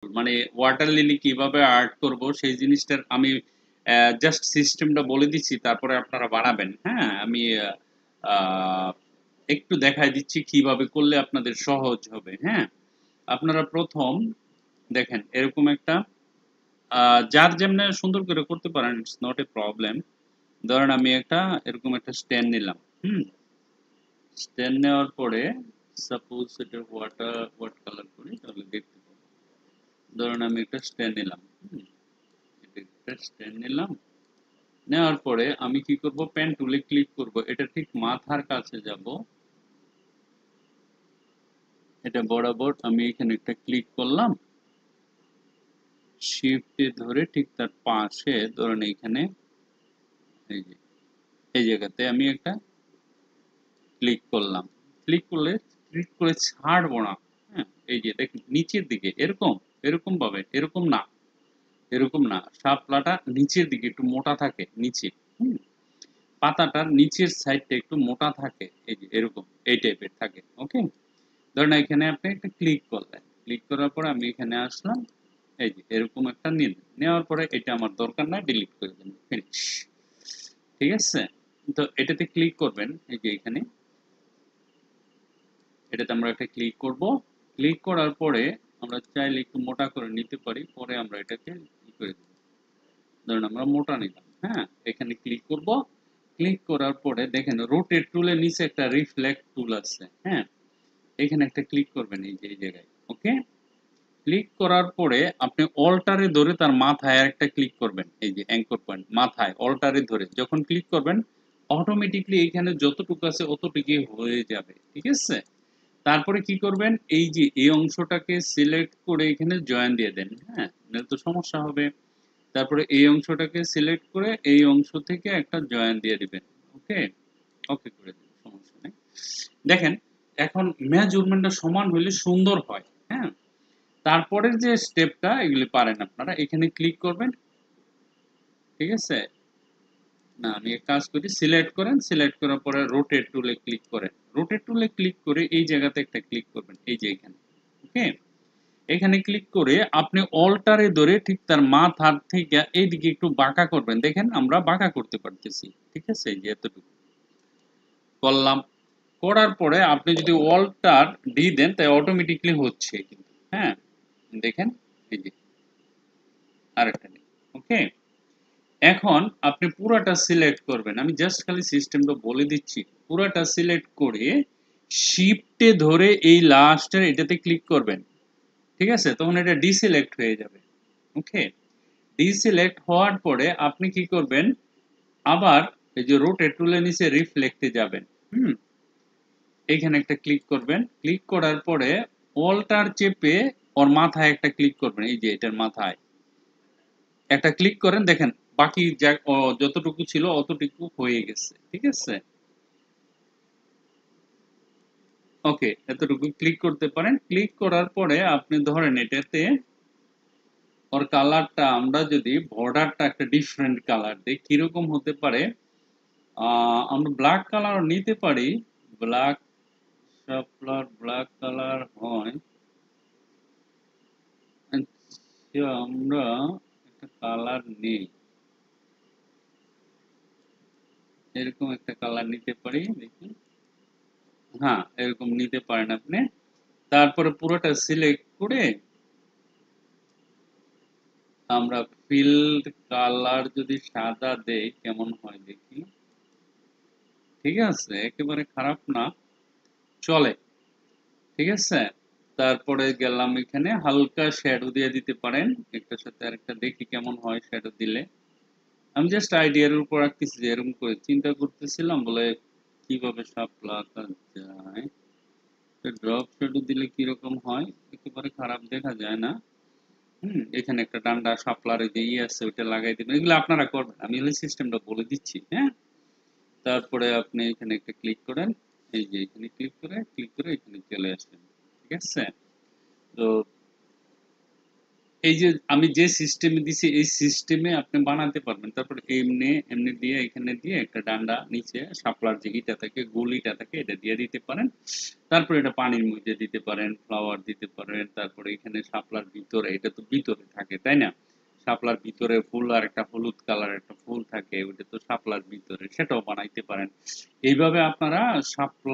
মানে water lily কিভাবে art করব সেই জিনিসটার আমি জাস্ট সিস্টেমটা বলে দিচ্ছি, তারপরে আপনারা বানাবেন। হ্যাঁ, আমি আহ, একটু দেখাই দিচ্ছি কিভাবে করলে আপনাদের সহজ হবে। হ্যাঁ, আপনারা প্রথম দেখেন এরকম একটা যার যেমন সুন্দর করে করতে পারেন, ইটস নট এ প্রবলেম। ধরেন আমি একটা এরকম একটা স্ট্যান্ড নিলাম। হুম, স্ট্যান্ড নেওয়ার পরে সাপোজ এটা হোয়াট কালার করি তাহলে দেখতে পাবো। ধরুন আমি একটা স্ট্যান্ড নিলাম। হুম, এটা একটা স্ট্যান্ড নিলাম। নেওয়ার পরে আমি কি করব, পেন টুলে ক্লিক করব, এটা ঠিক মাথার কাছে যাব, এটা বরাবর আমি এখানে একটা ক্লিক করলাম, শিফটে ধরে ঠিক তার পাশে ধরেন এইখানে এই যে এই জায়গাতে আমি একটা ক্লিক করলাম। ক্লিক করে ছাড়বো না। হ্যাঁ, এই যে দেখুন নিচের দিকে এরকম, এরকম ভাবে, এরকম না, এরকম না, শাপলাটা নিচের দিকে একটু মোটা থাকে নিচে। হুম, পাতাটার নিচের সাইডটা একটু মোটা থাকে, এই যে এরকম এই টাইপের থাকে। ওকে, ধরেন এখানে আপনি একটা ক্লিক করলেন, ক্লিক করার পরে আমি এখানে আসলাম, এই যে এরকম একটা নিলেন, নেওয়ার পরে এটা আমার দরকার নাই, ডিলিট করে দেন, ফিনিশ। ঠিক আছে, তো এটাতে ক্লিক করবেন, এই যে এখানে এটাতে আমরা একটা ক্লিক করব। ক্লিক করার পরে আমরা চাইলে একটু মোটা করে নিতে পারি, পরে আমরা এটাকে কি করে দেব, ধরুন আমরা মোটা নিলাম। হ্যাঁ, এখানে ক্লিক করব। ক্লিক করার পরে দেখেন রোটেট টুলের নিচে একটা রিফ্লেক্ট টুল আছে। হ্যাঁ, এখানে একটা ক্লিক করবেন, এই যে এই জায়গায়। ওকে, ক্লিক করার পরে আপনি অল্টারে ধরে তার মাথায় একটা ক্লিক করবেন, এই যে অ্যাঙ্কর পয়েন্ট মাথায় অল্টারে ধরে যখন ক্লিক করবেন, অটোমেটিকলি এখানে যতটুকু আছে অতটুকুই হয়ে যাবে। ঠিক আছে, তারপরে কি করবেন, এই যে এই অংশটাকে সিলেক্ট করে এখানে জয়েন দিয়ে দেন। হ্যাঁ, নাহলে তো সমস্যা হবে। তারপরে এই অংশটাকে সিলেক্ট করে এই অংশ থেকে একটা জয়েন দিয়ে দিবেন। ওকে, ওকে করে দিন, সমস্যা নেই। দেখেন এখন মেজারমেন্টটা সমান হলে সুন্দর হয়। হ্যাঁ, তারপরের যে স্টেপটা এগুলি পারেন আপনারা, এখানে ক্লিক করবেন। ঠিক আছে, না আমি এক কাজ করি, সিলেক্ট করেন, সিলেক্ট করার পরে রোটেট টুলে ক্লিক করেন, রোটেট টুলে ক্লিক করে এই জায়গাতে একটা ক্লিক করবেন, এই যে এখানে। ওকে, এখানে ক্লিক করে আপনি অল্টারে ধরে ঠিক তার মাথার থেকে এইদিকে একটু বাঁকা করবেন। দেখেন আমরা বাঁকা করতে পারতেছি। ঠিক আছে, এই যে এতটুকু করলাম। করার পরে আপনি যদি অল্টার ডি দেন তাই অটোমেটিকলি হচ্ছে কিন্তু। হ্যাঁ, দেখেন এই যে আরেকটা নেই। ওকে, এখন আপনি পুরাটা সিলেক্ট করবেন, আমি জাস্ট খালি সিস্টেমটা বলে দিচ্ছি। পুরাটা সিলেক্ট করে শিফটে ধরে এই লাস্টের এটাতে ক্লিক করবেন। ঠিক আছে, তখন এটা ডিসিলেক্ট হয়ে যাবে। ওকে, ডিসিলেক্ট হওয়ার পরে আপনি কি করবেন, আবার এই যে রোটেট টুলের নিচে রিফ্লেক্টে যাবেন। হুম, এইখানে একটা ক্লিক করবেন, ক্লিক করার পরে অল্টার চেপে ওর মাথায় একটা ক্লিক করবেন, এই যে এটার মাথায় একটা ক্লিক করেন, দেখেন বাকি যতটুকু ছিল অতটুকু হয়ে গেছে। ঠিক আছে, ওকে, এতটুকু ক্লিক করতে পারেন। ক্লিক করার পরে আপনি ধরেন এটাতে ওর কালারটা আমরা যদি বর্ডারটা একটা ডিফারেন্ট কালার দিই, কিরকম হতে পারে, আমরা ব্ল্যাক কালার নিতে পারি। ব্ল্যাক শাপলার ব্ল্যাক কালার হয়। আচ্ছা, আমরা একটা কালার নেই, এরকম একটা কালার নিতে পারি, দেখি। হ্যাঁ, এরকম নিতে পারেন আপনি। তারপরে পুরোটা সিলেক্ট করে আমরা ফিল্ড কালার যদি সাদা দেই কেমন হয় দেখি। ঠিক আছে, একেবারে খারাপ না, চলে। ঠিক আছে, তারপরে গেলাম এখানে হালকা শ্যাডো দিয়ে দিতে পারেন, একটার সাথে আরেকটা দেখি কেমন হয় শ্যাডো দিলে। আমি জাস্ট আইডিয়ার উপর রাখতেছি যে এরকম করে চিন্তা করতেছিলাম বলে কিভাবে শাপলা আঁকা যায়। ড্রপ শ্যাডো দিলে কিরকম হয়, একেবারে খারাপ দেখা যায় না। এখানে একটা ডান্ডা শাপলার যে আছে ওইটা লাগাই দিবেন, এগুলো আপনারা করবেন, আমি হলে সিস্টেমটা বলে দিচ্ছি। হ্যাঁ, তারপরে আপনি এখানে একটা ক্লিক করেন, এই যে এখানে ক্লিক করে, এখানে চলে আসবেন। ঠিক আছে, তো, এই যে আমি যে সিস্টেমে দিছি এই সিস্টেমে আপনি বানাতে পারবেন। তারপর এমনি দিয়ে এখানে দিয়ে একটা ডান্ডা নিচে শাপলার যে ইটা থাকে গোল ইটা থাকে এটা দিয়ে দিতে পারেন। তারপর এটা পানির মধ্যে দিতে পারেন, ফ্লাওয়ার দিতে পারেন। তারপরে এখানে শাপলার ভিতরে এটা তো ভিতরে থাকে, তাই না? শাপলার ভিতরে ফুল আর একটা হলুদ কালার একটা ফুল থাকে ওটা তো শাপলার ভিতরে সেটাও বানাইতে পারেন। এইভাবে আপনারা শাপলা